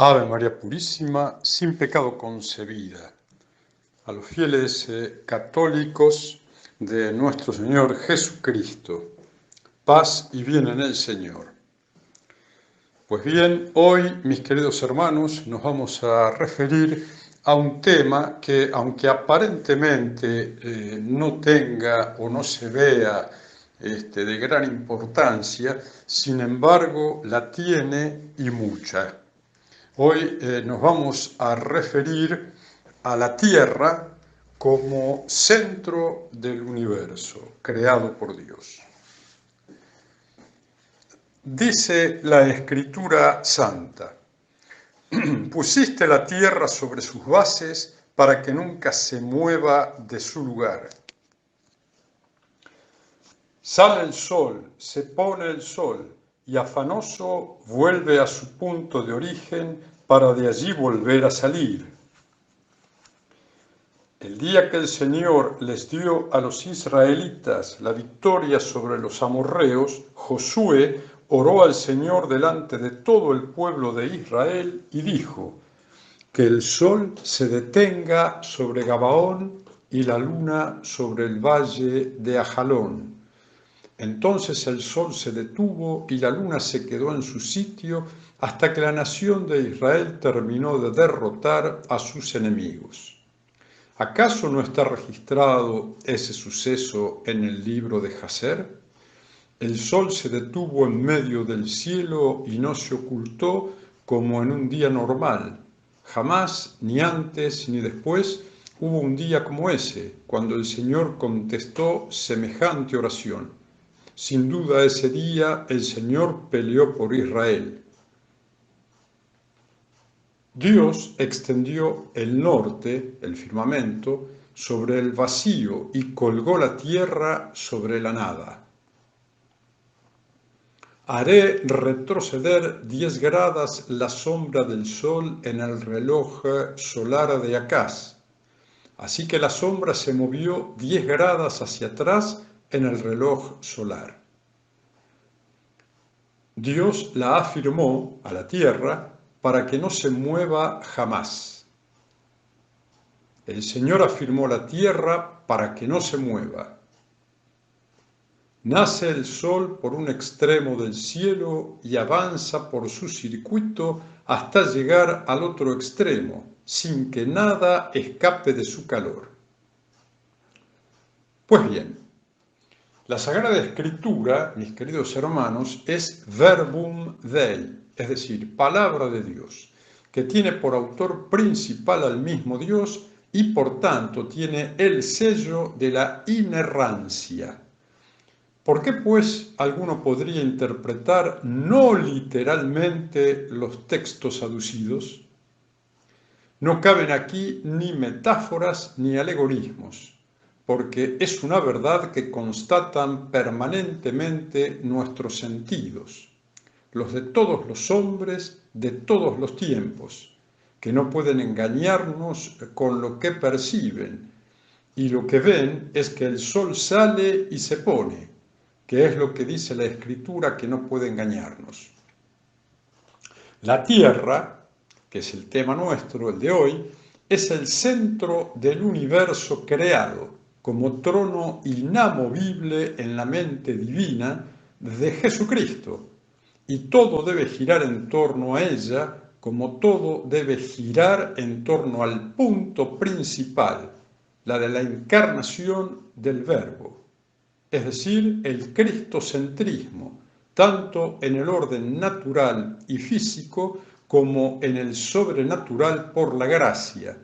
Ave María Purísima, sin pecado concebida. A los fieles católicos de nuestro Señor Jesucristo, paz y bien en el Señor. Pues bien, hoy, mis queridos hermanos, nos vamos a referir a un tema que, aunque aparentemente no tenga o no se vea de gran importancia, sin embargo la tiene y mucha. Hoy nos vamos a referir a la Tierra como centro del universo, creado por Dios. Dice la Escritura Santa: pusiste la tierra sobre sus bases para que nunca se mueva de su lugar. Sale el sol, se pone el sol, y afanoso vuelve a su punto de origen para de allí volver a salir. El día que el Señor les dio a los israelitas la victoria sobre los amorreos, Josué oró al Señor delante de todo el pueblo de Israel y dijo: que el sol se detenga sobre Gabaón y la luna sobre el valle de Ajalón. Entonces el sol se detuvo y la luna se quedó en su sitio hasta que la nación de Israel terminó de derrotar a sus enemigos. ¿Acaso no está registrado ese suceso en el libro de Jaser? El sol se detuvo en medio del cielo y no se ocultó como en un día normal. Jamás, ni antes ni después, hubo un día como ese, cuando el Señor contestó semejante oración. Sin duda ese día el Señor peleó por Israel. Dios extendió el norte, el firmamento, sobre el vacío y colgó la tierra sobre la nada. Haré retroceder 10 gradas la sombra del sol en el reloj solar de Acaz. Así que la sombra se movió 10 gradas hacia atrás en el reloj solar. Dios la afirmó a la tierra para que no se mueva jamás. El Señor afirmó la tierra para que no se mueva. Nace el sol por un extremo del cielo y avanza por su circuito hasta llegar al otro extremo, sin que nada escape de su calor. Pues bien, la Sagrada Escritura, mis queridos hermanos, es Verbum Dei, es decir, palabra de Dios, que tiene por autor principal al mismo Dios y por tanto tiene el sello de la inerrancia. ¿Por qué, pues, alguno podría interpretar no literalmente los textos aducidos? No caben aquí ni metáforas ni alegorismos, porque es una verdad que constatan permanentemente nuestros sentidos, los de todos los hombres de todos los tiempos, que no pueden engañarnos con lo que perciben, y lo que ven es que el sol sale y se pone, que es lo que dice la Escritura que no puede engañarnos. La tierra, que es el tema nuestro, el de hoy, es el centro del universo creado como trono inamovible en la mente divina de Jesucristo, y todo debe girar en torno a ella como todo debe girar en torno al punto principal, la de la encarnación del Verbo, es decir, el cristocentrismo, tanto en el orden natural y físico como en el sobrenatural por la gracia.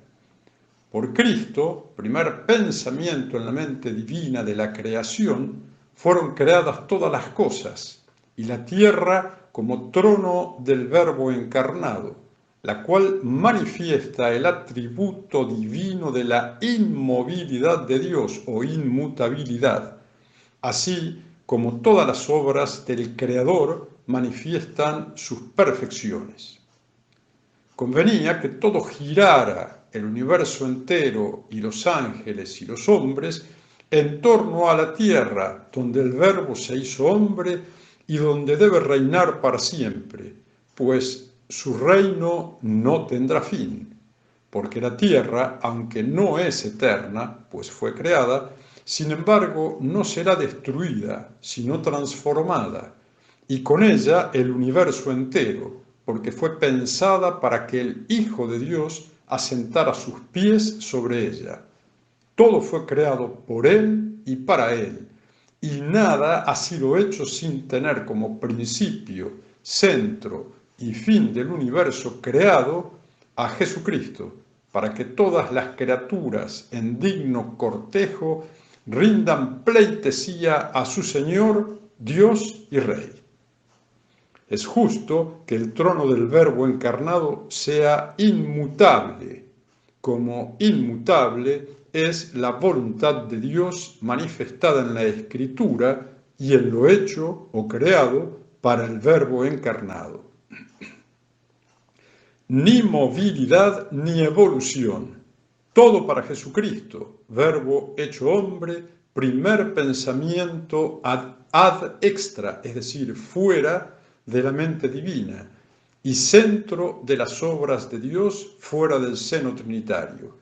Por Cristo, primer pensamiento en la mente divina de la creación, fueron creadas todas las cosas, y la tierra como trono del Verbo encarnado, la cual manifiesta el atributo divino de la inmovilidad de Dios o inmutabilidad, así como todas las obras del Creador manifiestan sus perfecciones. Convenía que todo girara, el universo entero y los ángeles y los hombres, en torno a la tierra, donde el Verbo se hizo hombre y donde debe reinar para siempre, pues su reino no tendrá fin, porque la tierra, aunque no es eterna, pues fue creada, sin embargo no será destruida, sino transformada, y con ella el universo entero, porque fue pensada para que el Hijo de Dios asentara sus pies sobre ella. Todo fue creado por Él y para Él, y nada ha sido hecho sin tener como principio, centro y fin del universo creado a Jesucristo, para que todas las criaturas en digno cortejo rindan pleitesía a su Señor, Dios y Rey. Es justo que el trono del Verbo encarnado sea inmutable, como inmutable es la voluntad de Dios manifestada en la Escritura y en lo hecho o creado para el Verbo encarnado. Ni movilidad ni evolución, todo para Jesucristo, Verbo hecho hombre, primer pensamiento ad extra, es decir, fuera de la mente divina, y centro de las obras de Dios fuera del seno trinitario.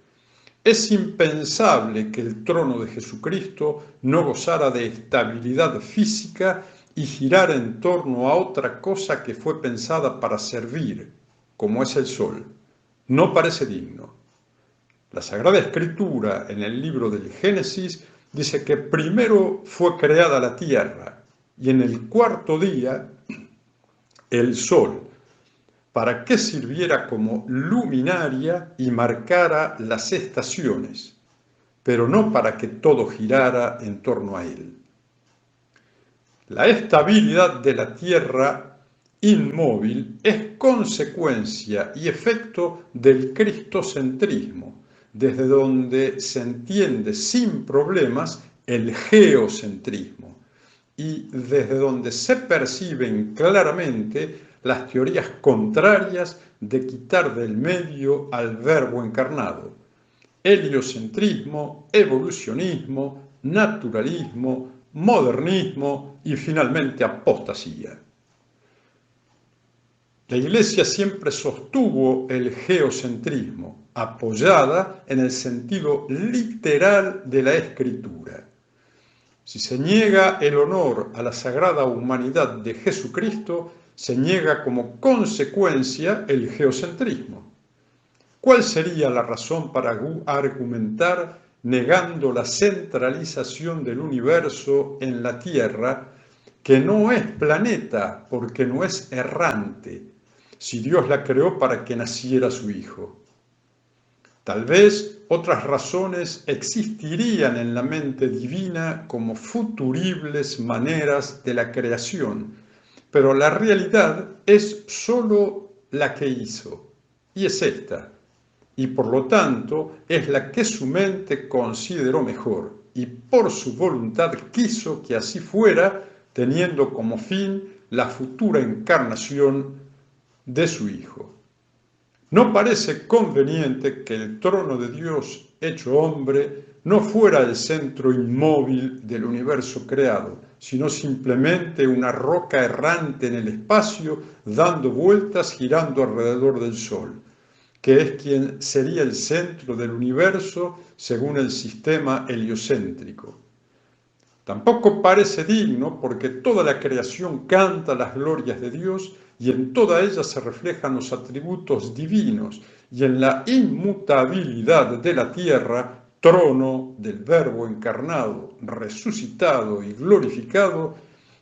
Es impensable que el trono de Jesucristo no gozara de estabilidad física y girara en torno a otra cosa que fue pensada para servir, como es el sol. No parece digno. La Sagrada Escritura, en el libro del Génesis, dice que primero fue creada la tierra y en el cuarto día el sol, para que sirviera como luminaria y marcara las estaciones, pero no para que todo girara en torno a él. La estabilidad de la Tierra inmóvil es consecuencia y efecto del cristocentrismo, desde donde se entiende sin problemas el geocentrismo y desde donde se perciben claramente las teorías contrarias de quitar del medio al Verbo encarnado: heliocentrismo, evolucionismo, naturalismo, modernismo y finalmente apostasía. La Iglesia siempre sostuvo el geocentrismo, apoyada en el sentido literal de la Escritura. Si se niega el honor a la sagrada humanidad de Jesucristo, se niega como consecuencia el geocentrismo. ¿Cuál sería la razón para argumentar negando la centralización del universo en la Tierra, que no es planeta porque no es errante, si Dios la creó para que naciera su Hijo? Tal vez otras razones existirían en la mente divina como futuribles maneras de la creación, pero la realidad es sólo la que hizo, y es esta, y por lo tanto es la que su mente consideró mejor, y por su voluntad quiso que así fuera, teniendo como fin la futura encarnación de su Hijo. No parece conveniente que el trono de Dios hecho hombre no fuera el centro inmóvil del universo creado, sino simplemente una roca errante en el espacio, dando vueltas, girando alrededor del Sol, que es quien sería el centro del universo según el sistema heliocéntrico. Tampoco parece digno porque toda la creación canta las glorias de Dios y en toda ella se reflejan los atributos divinos, y en la inmutabilidad de la tierra, trono del Verbo encarnado, resucitado y glorificado,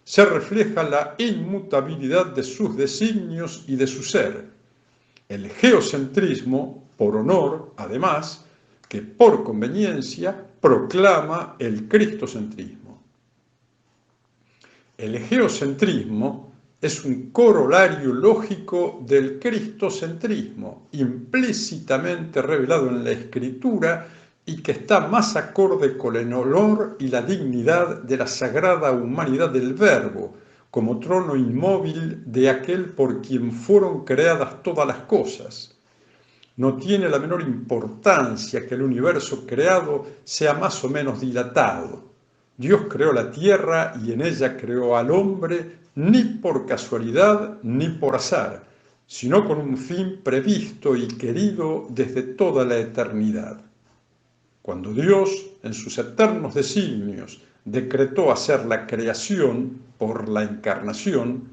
se refleja la inmutabilidad de sus designios y de su ser. El geocentrismo, por honor, además, que por conveniencia proclama el cristocentrismo. El geocentrismo es un corolario lógico del cristocentrismo, implícitamente revelado en la Escritura y que está más acorde con el honor y la dignidad de la sagrada humanidad del Verbo, como trono inmóvil de aquel por quien fueron creadas todas las cosas. No tiene la menor importancia que el universo creado sea más o menos dilatado. Dios creó la tierra y en ella creó al hombre, ni por casualidad ni por azar, sino con un fin previsto y querido desde toda la eternidad. Cuando Dios, en sus eternos designios, decretó hacer la creación por la encarnación,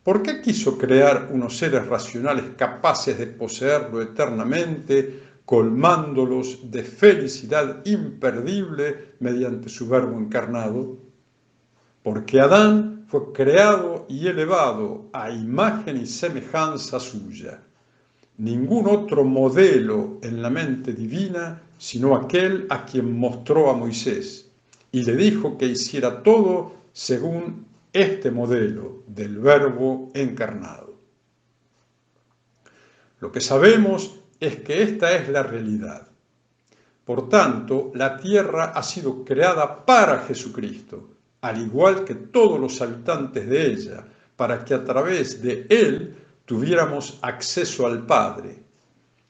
¿por qué quiso crear unos seres racionales capaces de poseerlo eternamente, colmándolos de felicidad imperdible mediante su Verbo encarnado? Porque Adán fue creado y elevado a imagen y semejanza suya. Ningún otro modelo en la mente divina sino aquel a quien mostró a Moisés y le dijo que hiciera todo según este modelo del Verbo encarnado. Lo que sabemos es que esta es la realidad. Por tanto, la tierra ha sido creada para Jesucristo, al igual que todos los habitantes de ella, para que a través de Él tuviéramos acceso al Padre.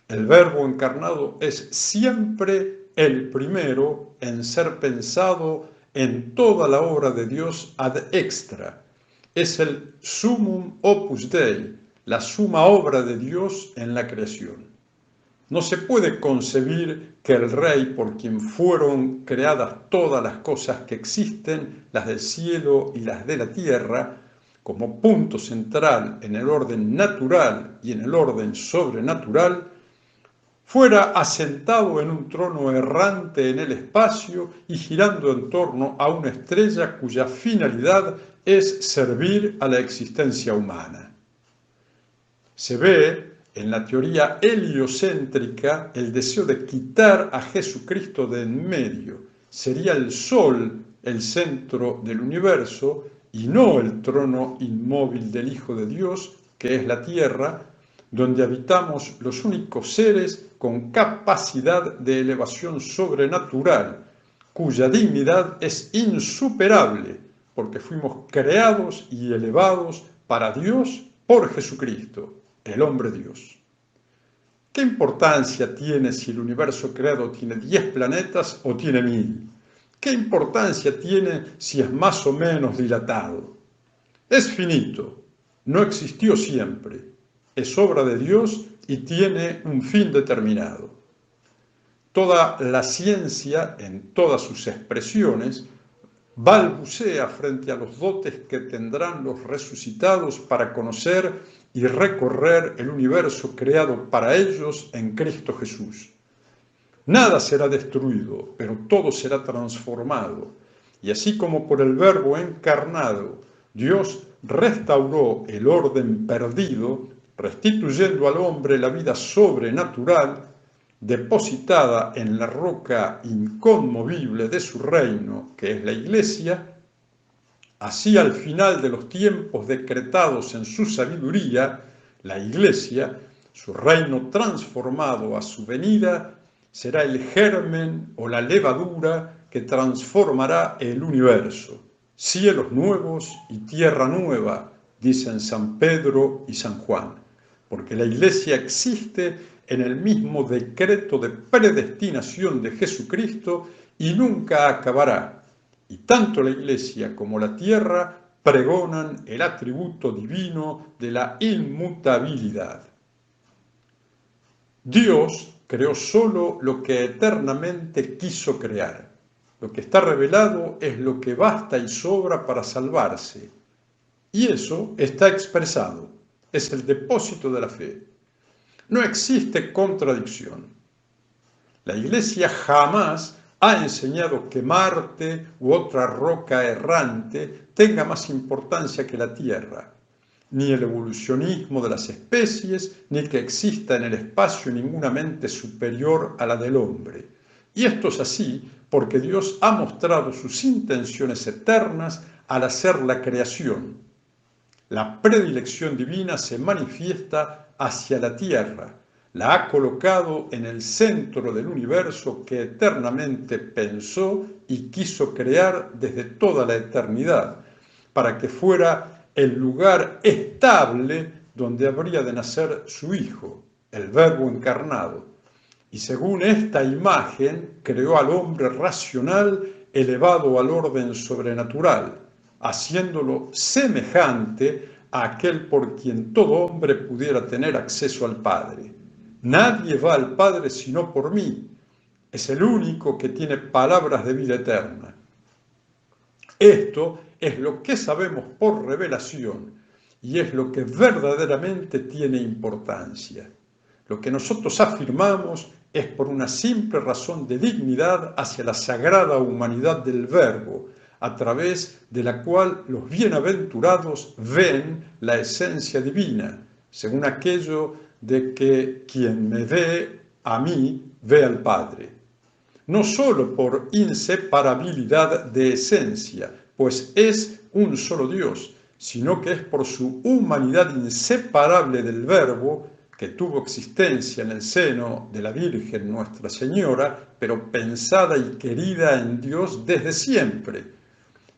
El Verbo encarnado es siempre el primero en ser pensado en toda la obra de Dios ad extra. Es el summum opus Dei, la suma obra de Dios en la creación. No se puede concebir que el Rey, por quien fueron creadas todas las cosas que existen, las del cielo y las de la tierra, como punto central en el orden natural y en el orden sobrenatural, fuera asentado en un trono errante en el espacio y girando en torno a una estrella cuya finalidad es servir a la existencia humana. Se ve en la teoría heliocéntrica el deseo de quitar a Jesucristo de en medio. Sería el Sol el centro del universo y no el trono inmóvil del Hijo de Dios, que es la tierra, donde habitamos los únicos seres con capacidad de elevación sobrenatural, cuya dignidad es insuperable, porque fuimos creados y elevados para Dios por Jesucristo, el hombre Dios. ¿Qué importancia tiene si el universo creado tiene 10 planetas o tiene 1000? ¿Qué importancia tiene si es más o menos dilatado? Es finito, no existió siempre. Es obra de Dios y tiene un fin determinado. Toda la ciencia, en todas sus expresiones, balbucea frente a los dotes que tendrán los resucitados para conocer y recorrer el universo creado para ellos en Cristo Jesús. Nada será destruido, pero todo será transformado. Y así como por el Verbo encarnado Dios restauró el orden perdido, restituyendo al hombre la vida sobrenatural, depositada en la roca inconmovible de su reino, que es la Iglesia, así al final de los tiempos decretados en su sabiduría, la Iglesia, su reino transformado a su venida, será el germen o la levadura que transformará el universo. Cielos nuevos y tierra nueva, dicen San Pedro y San Juan, porque la Iglesia existe en el mismo decreto de predestinación de Jesucristo y nunca acabará. Y tanto la Iglesia como la tierra pregonan el atributo divino de la inmutabilidad. Dios creó solo lo que eternamente quiso crear. Lo que está revelado es lo que basta y sobra para salvarse. Y eso está expresado. Es el depósito de la fe. No existe contradicción. La Iglesia jamás ha enseñado que Marte u otra roca errante tenga más importancia que la Tierra, ni el evolucionismo de las especies, ni que exista en el espacio ninguna mente superior a la del hombre. Y esto es así porque Dios ha mostrado sus intenciones eternas al hacer la creación. La predilección divina se manifiesta hacia la tierra, la ha colocado en el centro del universo que eternamente pensó y quiso crear desde toda la eternidad, para que fuera el lugar estable donde habría de nacer su Hijo, el Verbo encarnado. Y según esta imagen creó al hombre racional elevado al orden sobrenatural, haciéndolo semejante a aquel por quien todo hombre pudiera tener acceso al Padre. Nadie va al Padre sino por mí. Es el único que tiene palabras de vida eterna. Esto es lo que sabemos por revelación y es lo que verdaderamente tiene importancia. Lo que nosotros afirmamos es por una simple razón de dignidad hacia la sagrada humanidad del Verbo, a través de la cual los bienaventurados ven la esencia divina, según aquello de que quien me ve a mí ve al Padre. No solo por inseparabilidad de esencia, pues es un solo Dios, sino que es por su humanidad inseparable del Verbo, que tuvo existencia en el seno de la Virgen Nuestra Señora, pero pensada y querida en Dios desde siempre,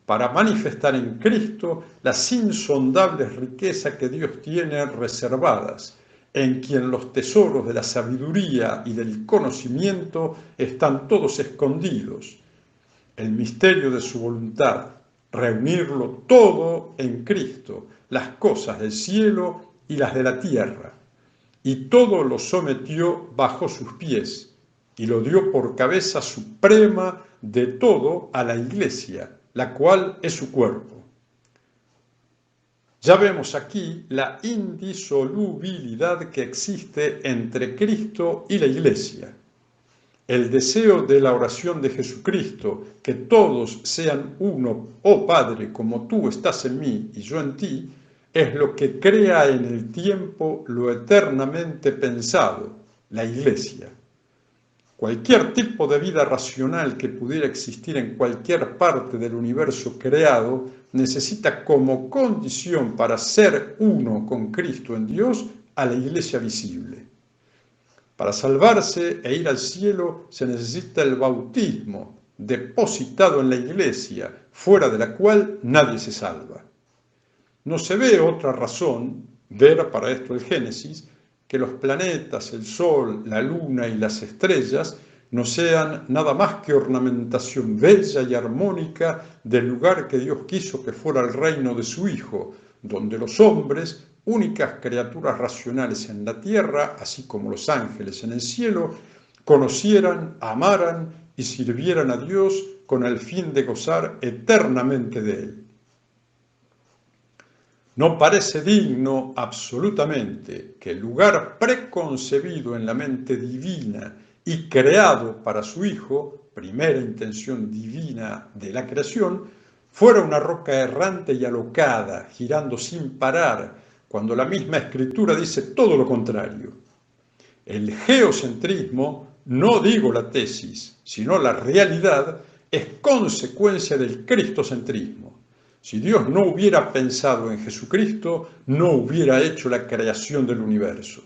para manifestar en Cristo las insondables riquezas que Dios tiene reservadas, en quien los tesoros de la sabiduría y del conocimiento están todos escondidos. El misterio de su voluntad, reunirlo todo en Cristo, las cosas del cielo y las de la tierra. Y todo lo sometió bajo sus pies, y lo dio por cabeza suprema de todo a la Iglesia, la cual es su cuerpo. Ya vemos aquí la indisolubilidad que existe entre Cristo y la Iglesia. El deseo de la oración de Jesucristo, que todos sean uno, oh Padre, como tú estás en mí y yo en ti, es lo que crea en el tiempo lo eternamente pensado, la Iglesia. Cualquier tipo de vida racional que pudiera existir en cualquier parte del universo creado necesita como condición para ser uno con Cristo en Dios a la Iglesia visible. Para salvarse e ir al cielo se necesita el bautismo, depositado en la Iglesia, fuera de la cual nadie se salva. No se ve otra razón, ver para esto el Génesis, que los planetas, el Sol, la Luna y las estrellas no sean nada más que ornamentación bella y armónica del lugar que Dios quiso que fuera el reino de su Hijo, donde los hombres, únicas criaturas racionales en la tierra, así como los ángeles en el cielo, conocieran, amaran y sirvieran a Dios con el fin de gozar eternamente de Él. No parece digno absolutamente que el lugar preconcebido en la mente divina y creado para su Hijo, primera intención divina de la creación, fuera una roca errante y alocada, girando sin parar, cuando la misma Escritura dice todo lo contrario. El geocentrismo, no digo la tesis, sino la realidad, es consecuencia del cristocentrismo. Si Dios no hubiera pensado en Jesucristo, no hubiera hecho la creación del universo.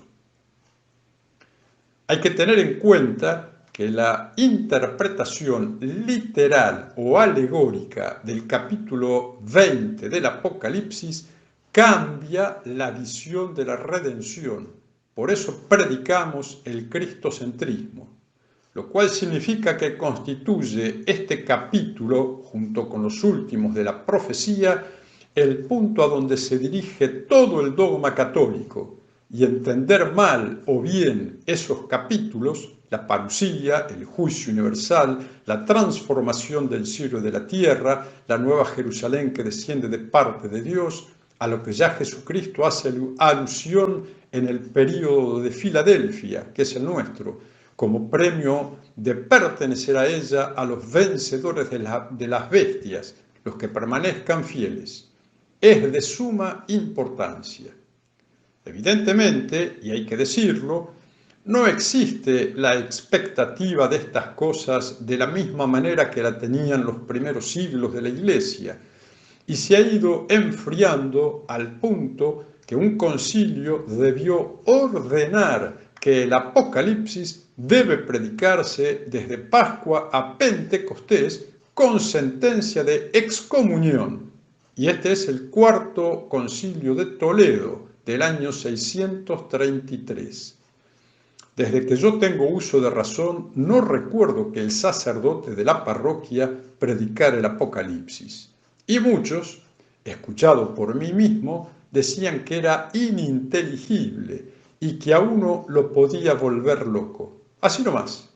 Hay que tener en cuenta que la interpretación literal o alegórica del capítulo 20 del Apocalipsis cambia la visión de la redención. Por eso predicamos el cristocentrismo, lo cual significa que constituye este capítulo, junto con los últimos de la profecía, el punto a donde se dirige todo el dogma católico, y entender mal o bien esos capítulos, la parusía, el juicio universal, la transformación del cielo y de la tierra, la nueva Jerusalén que desciende de parte de Dios, a lo que ya Jesucristo hace alusión en el período de Filadelfia, que es el nuestro, como premio de pertenecer a ella a los vencedores de las bestias, los que permanezcan fieles. Es de suma importancia. Evidentemente, y hay que decirlo, no existe la expectativa de estas cosas de la misma manera que la tenían los primeros siglos de la Iglesia, y se ha ido enfriando al punto que un concilio debió ordenar que el Apocalipsis debe predicarse desde Pascua a Pentecostés con sentencia de excomunión. Y este es el cuarto concilio de Toledo del año 633. Desde que yo tengo uso de razón, no recuerdo que el sacerdote de la parroquia predicara el Apocalipsis. Y muchos, escuchado por mí mismo, decían que era ininteligible y que a uno lo podía volver loco. Así nomás.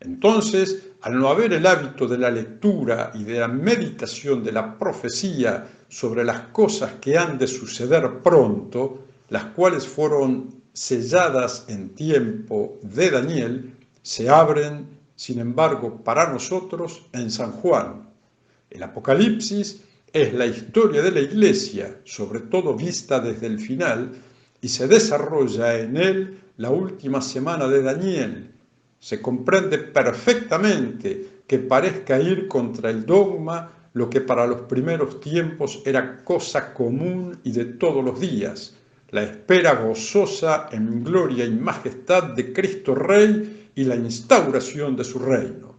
Entonces, al no haber el hábito de la lectura y de la meditación de la profecía sobre las cosas que han de suceder pronto, las cuales fueron selladas en tiempo de Daniel, se abren, sin embargo, para nosotros en San Juan. El Apocalipsis es la historia de la Iglesia, sobre todo vista desde el final, y se desarrolla en él la última semana de Daniel. Se comprende perfectamente que parezca ir contra el dogma lo que para los primeros tiempos era cosa común y de todos los días, la espera gozosa en gloria y majestad de Cristo Rey y la instauración de su reino.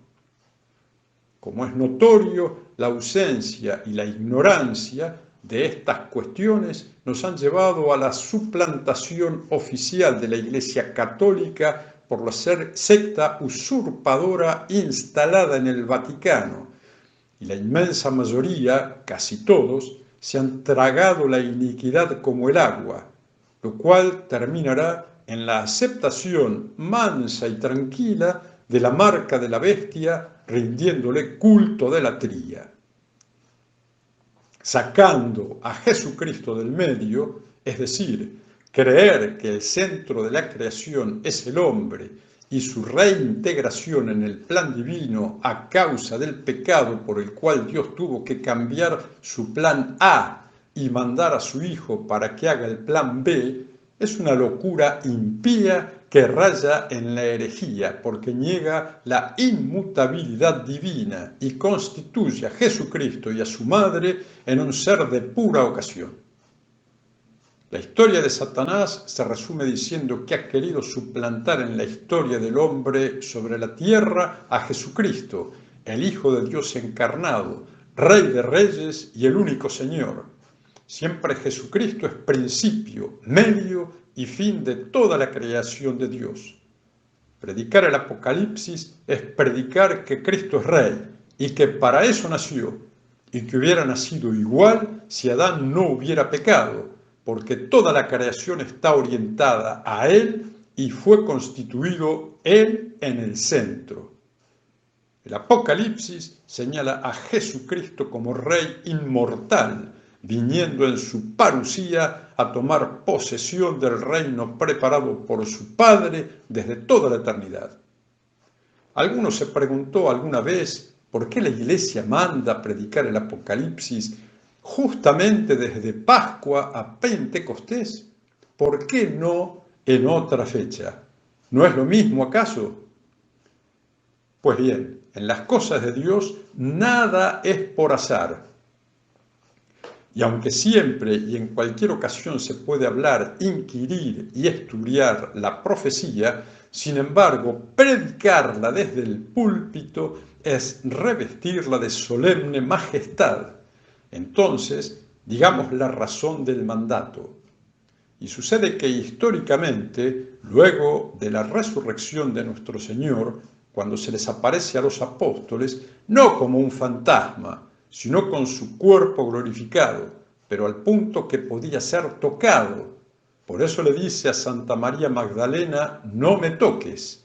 Como es notorio, la ausencia y la ignorancia de estas cuestiones nos han llevado a la suplantación oficial de la Iglesia Católica por la secta usurpadora instalada en el Vaticano, y la inmensa mayoría, casi todos, se han tragado la iniquidad como el agua, lo cual terminará en la aceptación mansa y tranquila de la marca de la bestia, rindiéndole culto de latría. Sacando a Jesucristo del medio, es decir, creer que el centro de la creación es el hombre y su reintegración en el plan divino a causa del pecado por el cual Dios tuvo que cambiar su plan A y mandar a su Hijo para que haga el plan B, es una locura impía que raya en la herejía, porque niega la inmutabilidad divina y constituye a Jesucristo y a su madre en un ser de pura ocasión. La historia de Satanás se resume diciendo que ha querido suplantar en la historia del hombre sobre la tierra a Jesucristo, el Hijo de Dios encarnado, Rey de Reyes y el único Señor. Siempre Jesucristo es principio, medio y fin de toda la creación de Dios. Predicar el Apocalipsis es predicar que Cristo es Rey y que para eso nació, y que hubiera nacido igual si Adán no hubiera pecado, porque toda la creación está orientada a Él y fue constituido Él en el centro. El Apocalipsis señala a Jesucristo como Rey inmortal, viniendo en su parusía a tomar posesión del reino preparado por su Padre desde toda la eternidad. ¿Alguno se preguntó alguna vez por qué la Iglesia manda a predicar el Apocalipsis justamente desde Pascua a Pentecostés? ¿Por qué no en otra fecha? ¿No es lo mismo acaso? Pues bien, en las cosas de Dios nada es por azar. Y aunque siempre y en cualquier ocasión se puede hablar, inquirir y estudiar la profecía, sin embargo, predicarla desde el púlpito es revestirla de solemne majestad. Entonces, digamos la razón del mandato. Y sucede que históricamente, luego de la resurrección de nuestro Señor, cuando se les aparece a los apóstoles, no como un fantasma, sino con su cuerpo glorificado, pero al punto que podía ser tocado. Por eso le dice a Santa María Magdalena, no me toques.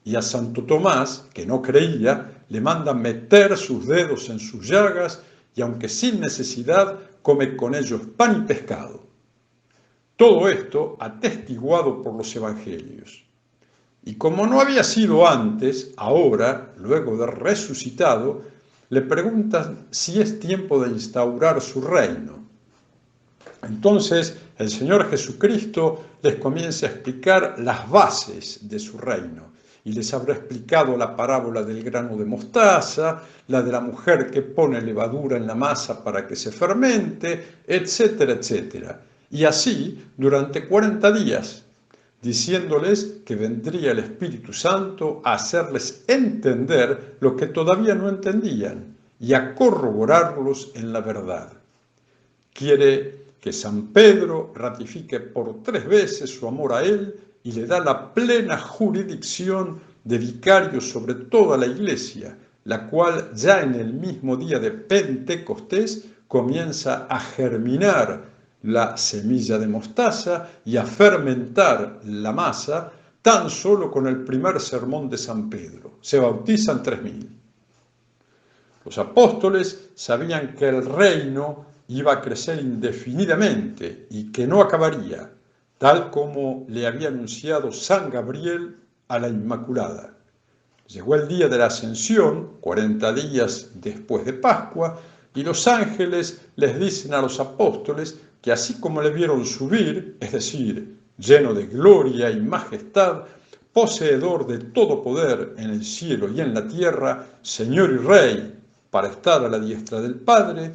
Y a Santo Tomás, que no creía, le manda meter sus dedos en sus llagas y aunque sin necesidad, come con ellos pan y pescado. Todo esto atestiguado por los evangelios. Y como no había sido antes, ahora, luego de resucitado, le preguntan si es tiempo de instaurar su reino. Entonces el Señor Jesucristo les comienza a explicar las bases de su reino. Y les habrá explicado la parábola del grano de mostaza, la de la mujer que pone levadura en la masa para que se fermente, etcétera, etcétera. Y así durante 40 días, diciéndoles que vendría el Espíritu Santo a hacerles entender lo que todavía no entendían y a corroborarlos en la verdad. Quiere que San Pedro ratifique por 3 veces su amor a él y le da la plena jurisdicción de vicario sobre toda la Iglesia, la cual ya en el mismo día de Pentecostés comienza a germinar la semilla de mostaza y a fermentar la masa tan solo con el primer sermón de San Pedro. Se bautizan 3.000. Los apóstoles sabían que el reino iba a crecer indefinidamente y que no acabaría, tal como le había anunciado San Gabriel a la Inmaculada. Llegó el día de la Ascensión, 40 días después de Pascua, y los ángeles les dicen a los apóstoles que así como le vieron subir, es decir, lleno de gloria y majestad, poseedor de todo poder en el cielo y en la tierra, Señor y Rey, para estar a la diestra del Padre,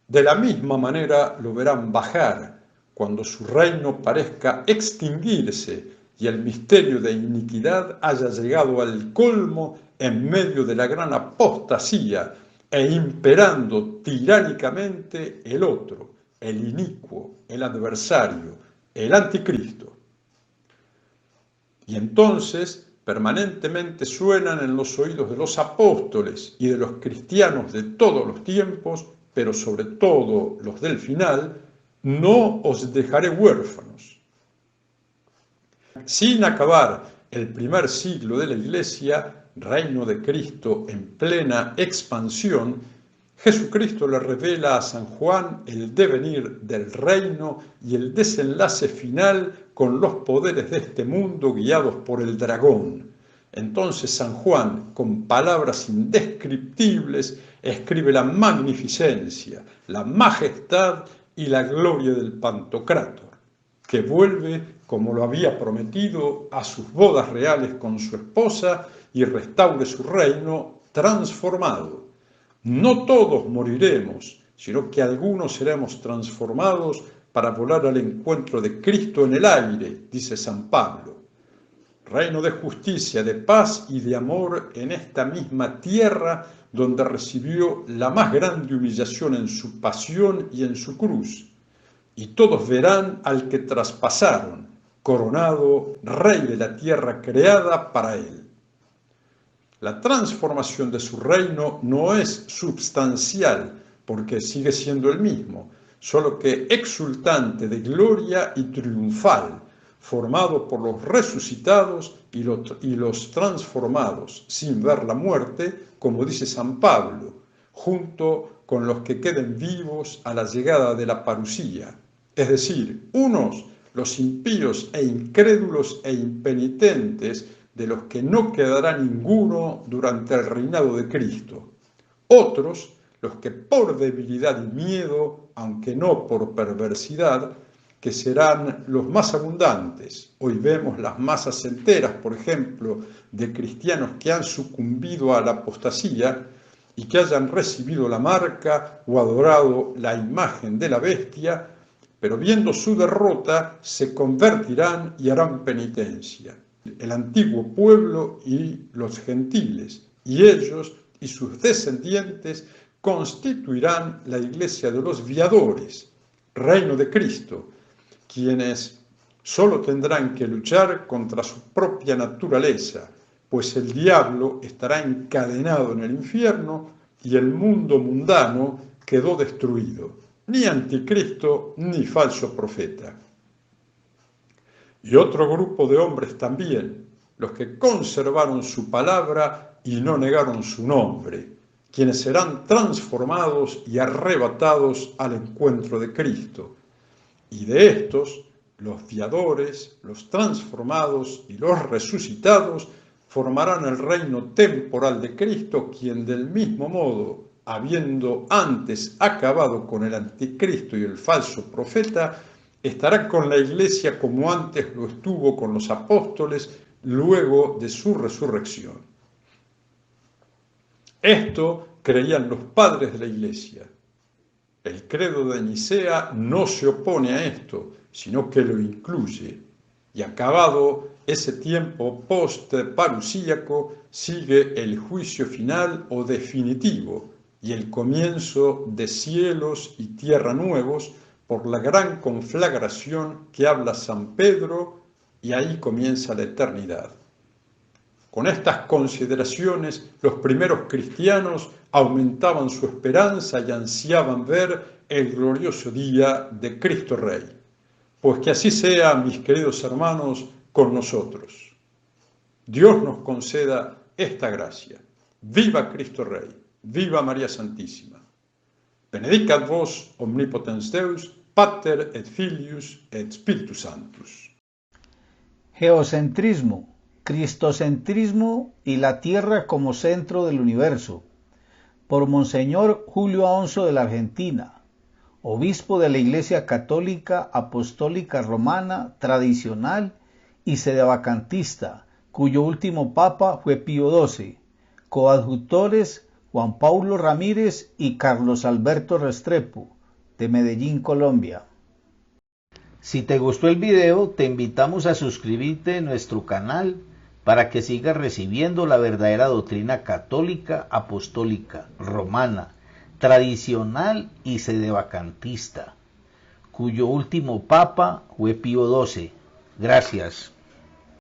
de la misma manera lo verán bajar cuando su reino parezca extinguirse y el misterio de iniquidad haya llegado al colmo en medio de la gran apostasía e imperando tiránicamente el otro, el inicuo, el adversario, el anticristo. Y entonces permanentemente suenan en los oídos de los apóstoles y de los cristianos de todos los tiempos, pero sobre todo los del final: no os dejaré huérfanos. Sin acabar el primer siglo de la Iglesia, reino de Cristo en plena expansión, Jesucristo le revela a San Juan el devenir del reino y el desenlace final con los poderes de este mundo guiados por el dragón. Entonces San Juan, con palabras indescriptibles, escribe la magnificencia, la majestad y la gloria del Pantocrátor, que vuelve, como lo había prometido, a sus bodas reales con su esposa y restaure su reino transformado. No todos moriremos, sino que algunos seremos transformados para volar al encuentro de Cristo en el aire, dice San Pablo. Reino de justicia, de paz y de amor en esta misma tierra donde recibió la más grande humillación en su pasión y en su cruz. Y todos verán al que traspasaron, coronado Rey de la tierra creada para él. La transformación de su reino no es substancial, porque sigue siendo el mismo, solo que exultante de gloria y triunfal, formado por los resucitados y los transformados, sin ver la muerte, como dice San Pablo, junto con los que queden vivos a la llegada de la parusía, es decir, unos, los impíos e incrédulos e impenitentes, de los que no quedará ninguno durante el reinado de Cristo. Otros, los que por debilidad y miedo, aunque no por perversidad, que serán los más abundantes. Hoy vemos las masas enteras, por ejemplo, de cristianos que han sucumbido a la apostasía y que hayan recibido la marca o adorado la imagen de la bestia, pero viendo su derrota se convertirán y harán penitencia. El antiguo pueblo y los gentiles, y ellos y sus descendientes constituirán la iglesia de los viadores, reino de Cristo, quienes solo tendrán que luchar contra su propia naturaleza, pues el diablo estará encadenado en el infierno y el mundo mundano quedó destruido, ni anticristo ni falso profeta. Y otro grupo de hombres también, los que conservaron su palabra y no negaron su nombre, quienes serán transformados y arrebatados al encuentro de Cristo. Y de estos, los viadores, los transformados y los resucitados formarán el reino temporal de Cristo, quien del mismo modo, habiendo antes acabado con el anticristo y el falso profeta, estará con la Iglesia como antes lo estuvo con los apóstoles luego de su resurrección. Esto creían los padres de la Iglesia. El credo de Nicea no se opone a esto, sino que lo incluye. Y acabado ese tiempo post-parusíaco, sigue el juicio final o definitivo y el comienzo de cielos y tierra nuevos, por la gran conflagración que habla San Pedro, y ahí comienza la eternidad. Con estas consideraciones, los primeros cristianos aumentaban su esperanza y ansiaban ver el glorioso día de Cristo Rey. Pues que así sea, mis queridos hermanos, con nosotros. Dios nos conceda esta gracia. Viva Cristo Rey, viva María Santísima. Benedicat vos, omnipotens Deus, Pater et Filius et Spiritus Sanctus. Geocentrismo, cristocentrismo y la Tierra como centro del universo. Por Monseñor Julio Aonzo de la Argentina, obispo de la Iglesia Católica Apostólica Romana Tradicional y sedevacantista, cuyo último papa fue Pío XII, coadjutores Juan Paulo Ramírez y Carlos Alberto Restrepo, de Medellín, Colombia. Si te gustó el video, te invitamos a suscribirte a nuestro canal para que sigas recibiendo la verdadera doctrina católica, apostólica, romana, tradicional y sedevacantista, cuyo último papa fue Pío XII. Gracias.